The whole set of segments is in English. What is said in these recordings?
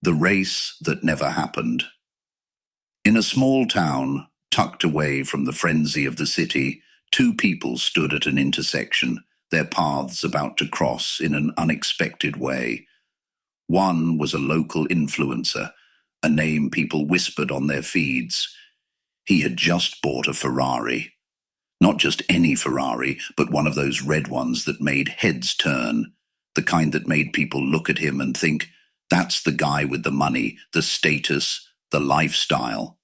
The race that never happened. In a small town, tucked away from the frenzy of the city, two people stood at an intersection, their paths about to cross in an unexpected way. One was a local influencer, a name people whispered on their feeds. He had just bought a Ferrari. Not just any Ferrari, but one of those red ones that made heads turn, the kind that made people look at him and think, that's the guy with the money, the status, the lifestyle.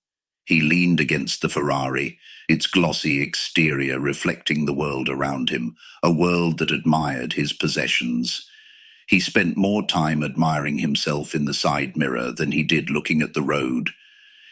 He leaned against the Ferrari, its glossy exterior reflecting the world around him, a world that admired his possessions. He spent more time admiring himself in the side mirror than he did looking at the road.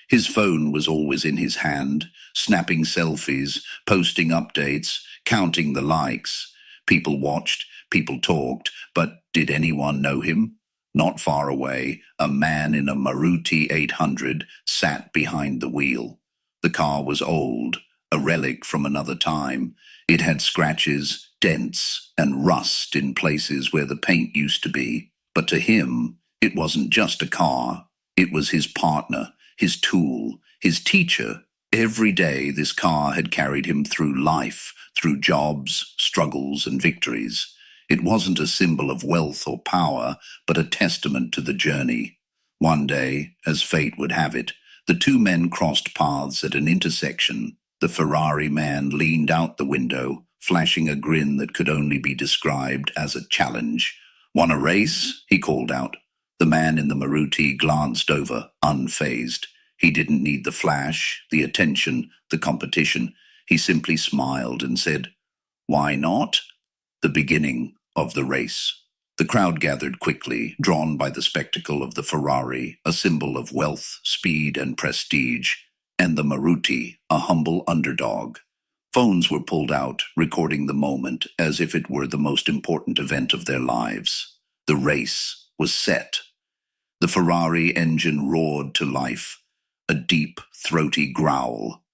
His phone was always in his hand, snapping selfies, posting updates, counting the likes. People watched, people talked, but did anyone know him? Not far away, a man in a Maruti 800 sat behind the wheel. The car was old, a relic from another time. It had scratches, dents, and rust in places where the paint used to be. But to him, it wasn't just a car. It was his partner, his tool, his teacher. Every day this car had carried him through life, through jobs, struggles, and victories. It wasn't a symbol of wealth or power, but a testament to the journey. One day, as fate would have it, the two men crossed paths at an intersection. The Ferrari man leaned out the window, flashing a grin that could only be described as a challenge. "Want a race?" he called out. The man in the Maruti glanced over, unfazed. He didn't need the flash, the attention, the competition. He simply smiled and said, "Why not?" The beginning of the race. The crowd gathered quickly, drawn by the spectacle of the Ferrari, a symbol of wealth, speed, and prestige, and the Maruti, a humble underdog. Phones were pulled out, recording the moment as if it were the most important event of their lives. The race was set. The Ferrari engine roared to life, a deep, throaty growl.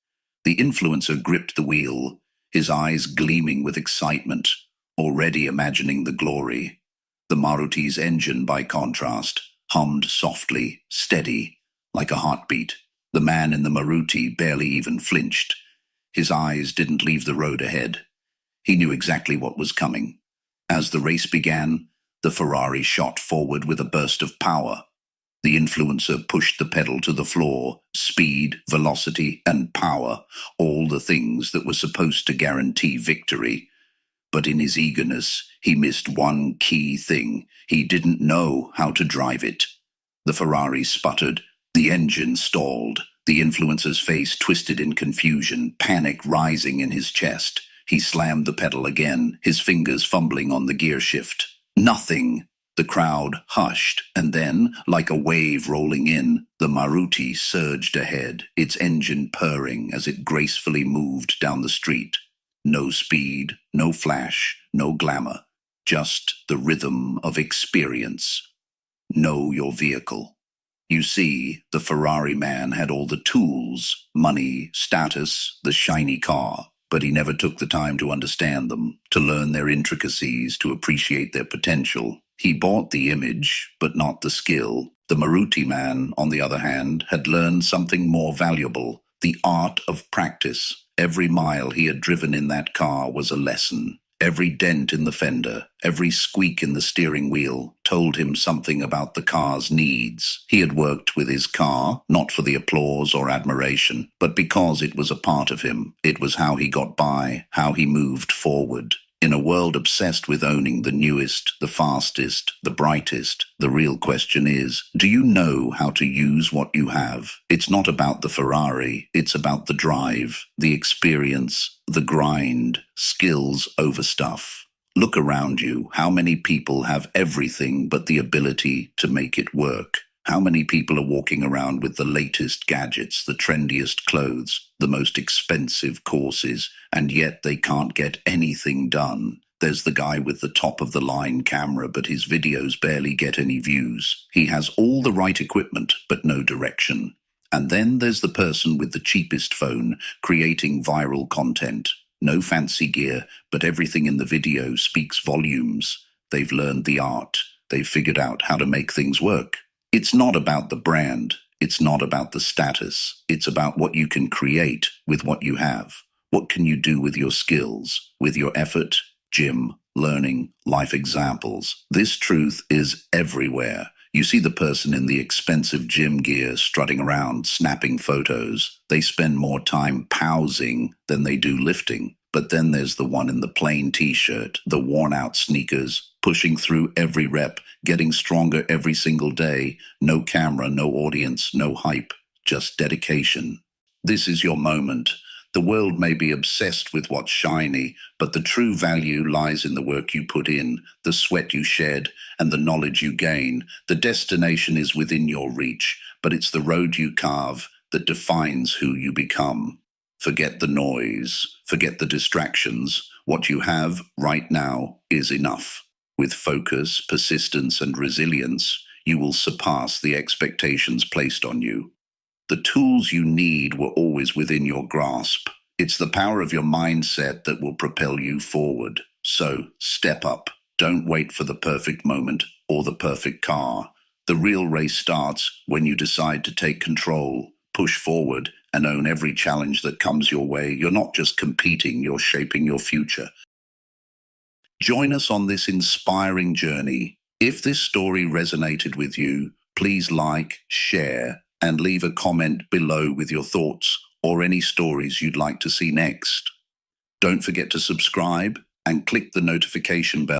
The influencer gripped the wheel, his eyes gleaming with excitement, already imagining the glory. The Maruti's engine, by contrast, hummed softly, steady, like a heartbeat. The man in the Maruti barely even flinched. His eyes didn't leave the road ahead. He knew exactly what was coming. As the race began, the Ferrari shot forward with a burst of power. The influencer pushed the pedal to the floor. Speed, velocity, and power, all the things that were supposed to guarantee victory. But in his eagerness, he missed one key thing. He didn't know how to drive it. The Ferrari sputtered. The engine stalled. The influencer's face twisted in confusion, panic rising in his chest. He slammed the pedal again, his fingers fumbling on the gear shift. Nothing. The crowd hushed, and then, like a wave rolling in, the Maruti surged ahead, its engine purring as it gracefully moved down the street. No speed, no flash, no glamour, just the rhythm of experience. Know your vehicle. You see, the Ferrari man had all the tools, money, status, the shiny car, but he never took the time to understand them, to learn their intricacies, to appreciate their potential. He bought the image, but not the skill. The Maruti man, on the other hand, had learned something more valuable, the art of practice. Every mile he had driven in that car was a lesson. Every dent in the fender, every squeak in the steering wheel told him something about the car's needs. He had worked with his car, not for the applause or admiration, but because it was a part of him. It was how he got by, how he moved forward. In a world obsessed with owning the newest, the fastest, the brightest, the real question is, do you know how to use what you have? It's not about the Ferrari, it's about the drive, the experience, the grind, skills over stuff. Look around you. How many people have everything but the ability to make it work? How many people are walking around with the latest gadgets, the trendiest clothes, the most expensive courses, and yet they can't get anything done? There's the guy with the top-of-the-line camera, but his videos barely get any views. He has all the right equipment, but no direction. And then there's the person with the cheapest phone, creating viral content. No fancy gear, but everything in the video speaks volumes. They've learned the art. They've figured out how to make things work. It's not about the brand. It's not about the status. It's about what you can create with what you have. What can you do with your skills, with your effort, gym, learning, life examples? This truth is everywhere. You see the person in the expensive gym gear strutting around, snapping photos. They spend more time posing than they do lifting. But then there's the one in the plain t-shirt, the worn-out sneakers, pushing through every rep, getting stronger every single day. No camera, no audience, no hype, just dedication. This is your moment. The world may be obsessed with what's shiny, but the true value lies in the work you put in, the sweat you shed, and the knowledge you gain. The destination is within your reach, but it's the road you carve that defines who you become. Forget the noise, forget the distractions. What you have right now is enough. With focus, persistence, and resilience, you will surpass the expectations placed on you. The tools you need were always within your grasp. It's the power of your mindset that will propel you forward. So, step up. Don't wait for the perfect moment or the perfect car. The real race starts when you decide to take control, push forward, and own every challenge that comes your way. You're not just competing, you're shaping your future. Join us on this inspiring journey. If this story resonated with you, please like, share, and leave a comment below with your thoughts or any stories you'd like to see next. Don't forget to subscribe and click the notification bell